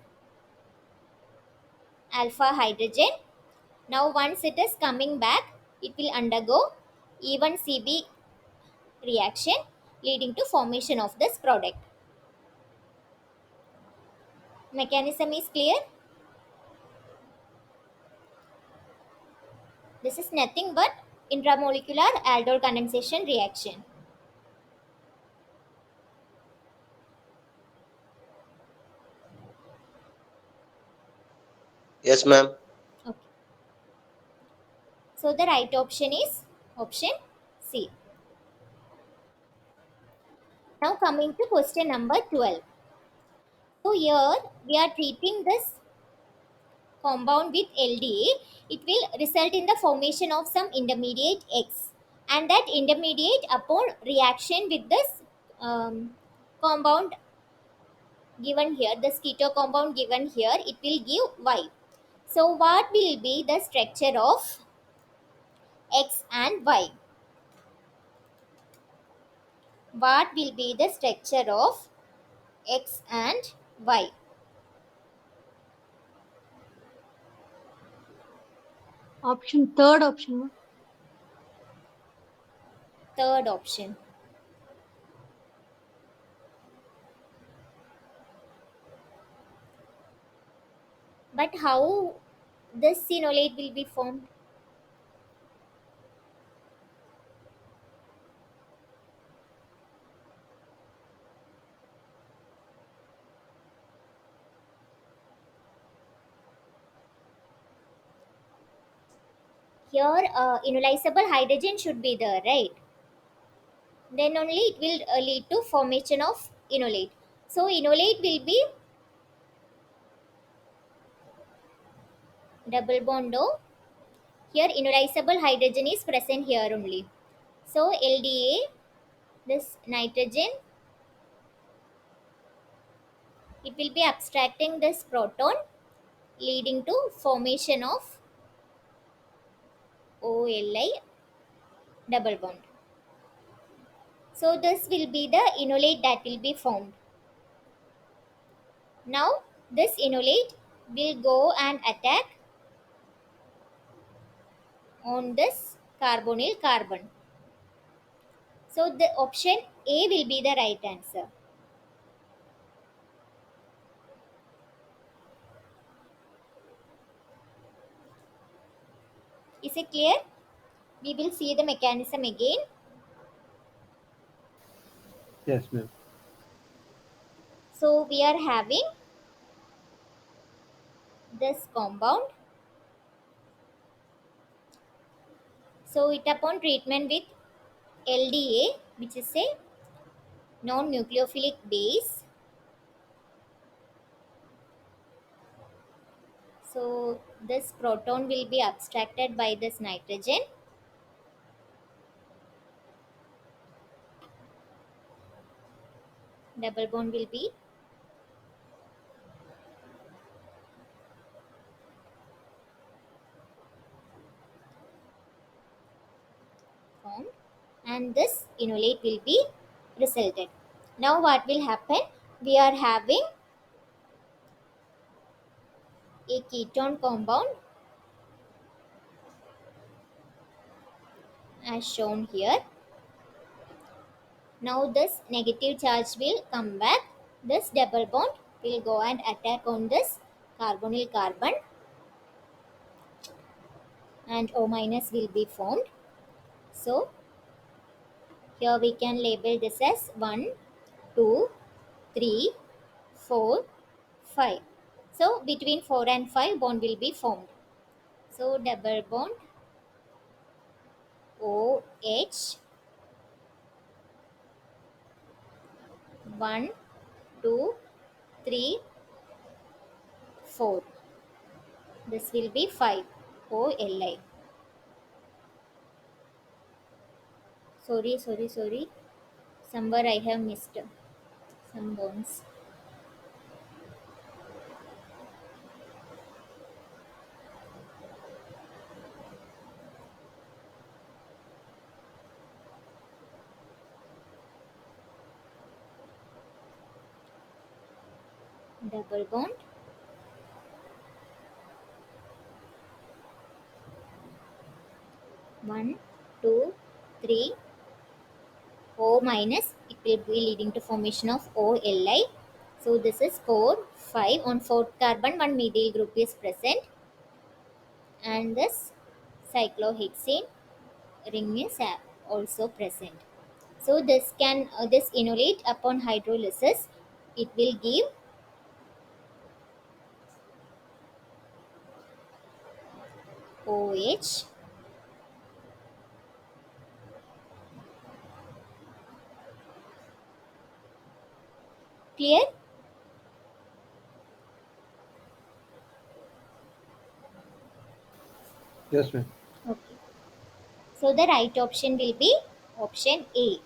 alpha hydrogen. Now once it is coming back, it will undergo even CB reaction leading to formation of this product. Mechanism is clear? This is nothing but intramolecular aldol condensation reaction. Yes, ma'am. Okay. So the right option is option C. Now coming to question number 12. So here we are treating this compound with LDA. It will result in the formation of some intermediate X, and that intermediate upon reaction with this compound given here, this keto compound given here, it will give Y. So what will be the structure of X and Y? What will be the structure of X and Y? Third option, ma'am. Third option. But how this phenolate will be formed? Here, ionizable hydrogen should be there, right? Then only it will lead to formation of enolate. So enolate will be double bond O. Here ionizable hydrogen is present here only. So LDA, this nitrogen, it will be abstracting this proton, leading to formation of OLI double bond. So this will be the enolate that will be formed. Now this enolate will go and attack on this carbonyl carbon. So the option A will be the right answer. Is it clear? We will see the mechanism again. Yes, ma'am. So we are having this compound. So it upon treatment with LDA, which is a non-nucleophilic base. So this proton will be abstracted by this nitrogen. Double bond will be formed, and this enolate will be resulted. Now what will happen? We are having a ketone compound as shown here. Now this negative charge will come back. This double bond will go and attack on this carbonyl carbon, and O minus will be formed. So here we can label this as 1, 2, 3, 4, 5. So between 4 and 5 bond will be formed. So double bond OH, 1, 2, 3, 4. This will be 5 OLI. Sorry. Somewhere I have missed some bonds. Double bond 1, 2, 3, O minus, it will be leading to formation of OLI. So this is 4, 5. On fourth carbon, one methyl group is present, and this cyclohexane ring is also present. So this enolate upon hydrolysis, it will give OH. Clear? Yes, ma'am. Okay. So the right option will be option A.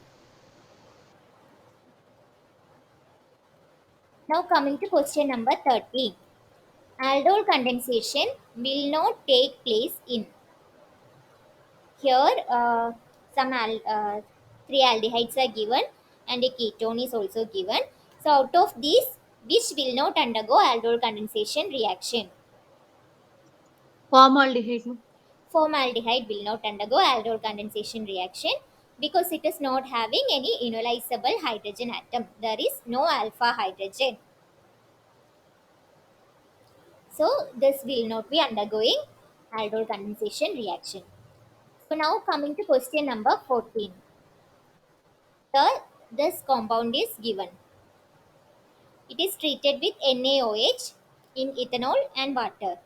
Now coming to question number 13. Aldol condensation will not take place in. Here three aldehydes are given and a ketone is also given. So out of these, which will not undergo aldol condensation reaction? Formaldehyde. No? Formaldehyde will not undergo aldol condensation reaction because it is not having any enolizable hydrogen atom. There is no alpha hydrogen. So this will not be undergoing aldol condensation reaction. So now coming to question number 14. Here this compound is given. It is treated with NaOH in ethanol and water.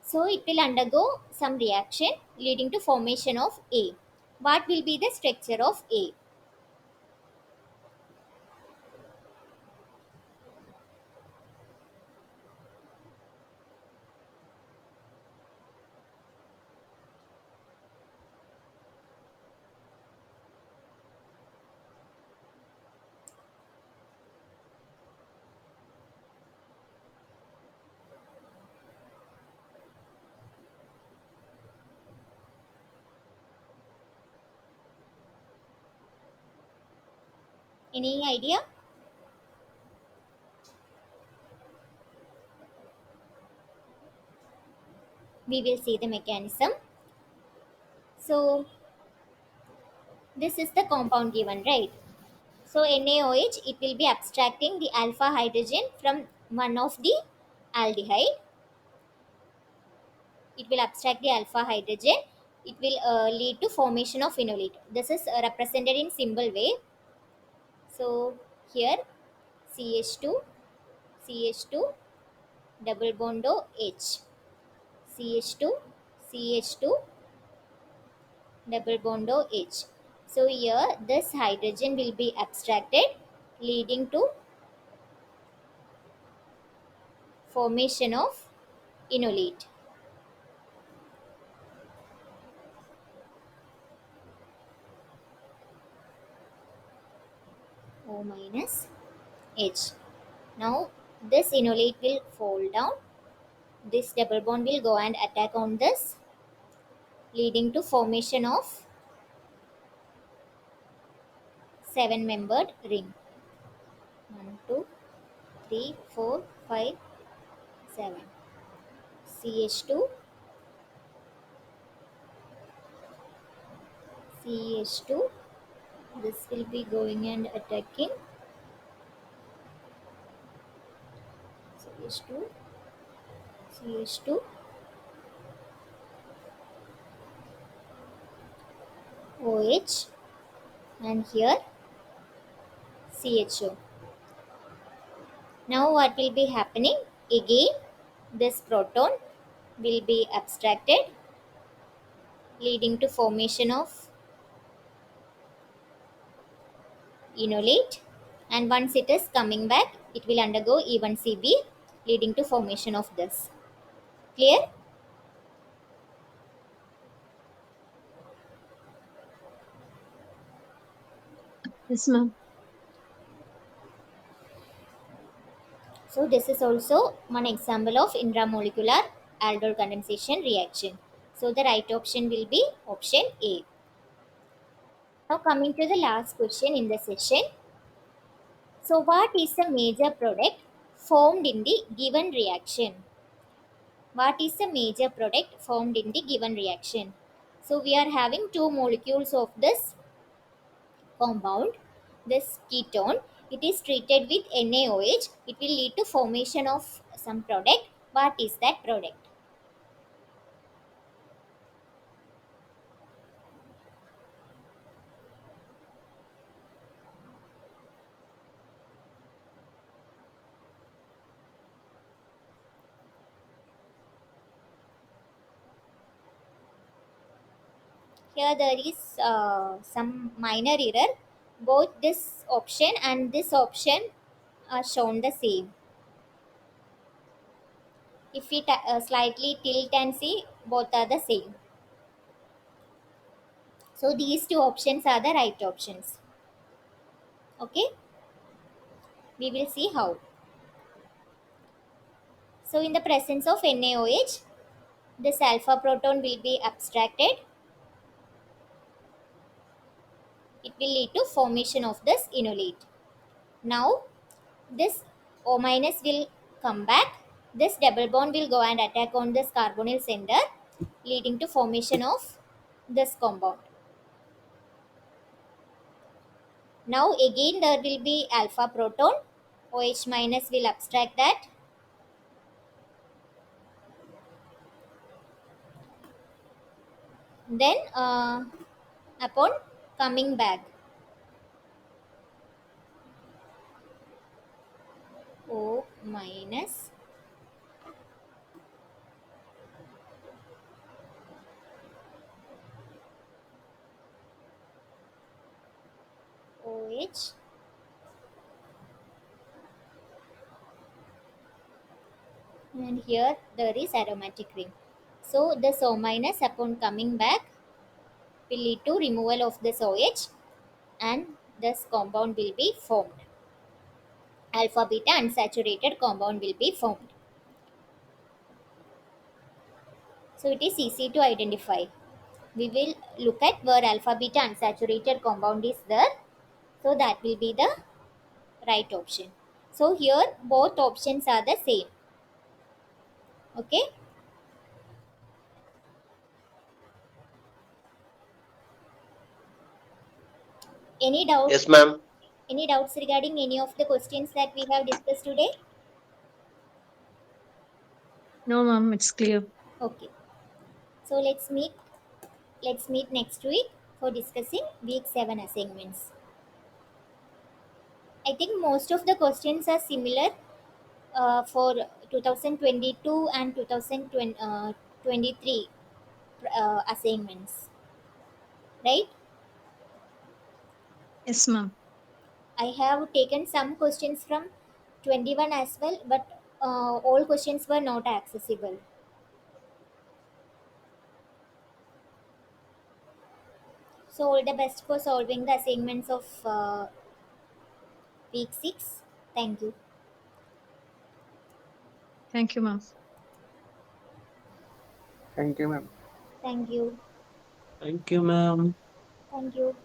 So it will undergo some reaction leading to formation of A. What will be the structure of A? Any idea? We will see the mechanism. So this is the compound given, right? So NaOH, it will be abstracting the alpha hydrogen from one of the aldehyde. It will abstract the alpha hydrogen. It will lead to formation of phenolate. This is represented in symbol way. So here CH2, CH2, double bond O H, CH2, CH2, double bond O H. So here this hydrogen will be abstracted, leading to formation of enolate. O minus H. Now this enolate will fall down. This double bond will go and attack on this, leading to formation of seven membered ring. 1, 2, 3, 4, 5, 7. CH2, CH2. This will be going and attacking CH2, CH2, OH, and here CHO. Now what will be happening? Again, this proton will be abstracted, leading to formation of enolate, and once it is coming back, it will undergo E1CB, leading to formation of this. Clear? Yes, ma'am. So this is also one example of intramolecular aldol condensation reaction. So the right option will be option A. Now coming to the last question in the session. So what is the major product formed in the given reaction? What is the major product formed in the given reaction? So we are having two molecules of this compound, this ketone. It is treated with NaOH. It will lead to formation of some product. What is that product? Here there is some minor error. Both this option and this option are shown the same. If we slightly tilt and see, both are the same. So these two options are the right options. Okay, we will see how. So in the presence of NaOH, this alpha proton will be abstracted. It will lead to formation of this enolate. Now this O minus will come back. This double bond will go and attack on this carbonyl center, leading to formation of this compound. Now again there will be alpha proton. OH minus will abstract that. Then upon coming back, O minus OH and here there is aromatic ring. So this O minus upon coming back will lead to removal of this OH and this compound will be formed. Alpha beta unsaturated compound will be formed. So it is easy to identify. We will look at where alpha beta unsaturated compound is there. So that will be the right option. So here both options are the same. Okay. Any doubt? Yes, ma'am. Any doubts regarding any of the questions that we have discussed today? No, ma'am, it's clear. Okay. So let's meet next week for discussing week 7 assignments. I think most of the questions are similar for 2022 and 2023 assignments, right? Yes, ma'am. I have taken some questions from 21 as well, but all questions were not accessible. So all the best for solving the assignments of week 6. Thank you. Thank you, ma'am. Thank you, ma'am. Thank you. Thank you, ma'am. Thank you.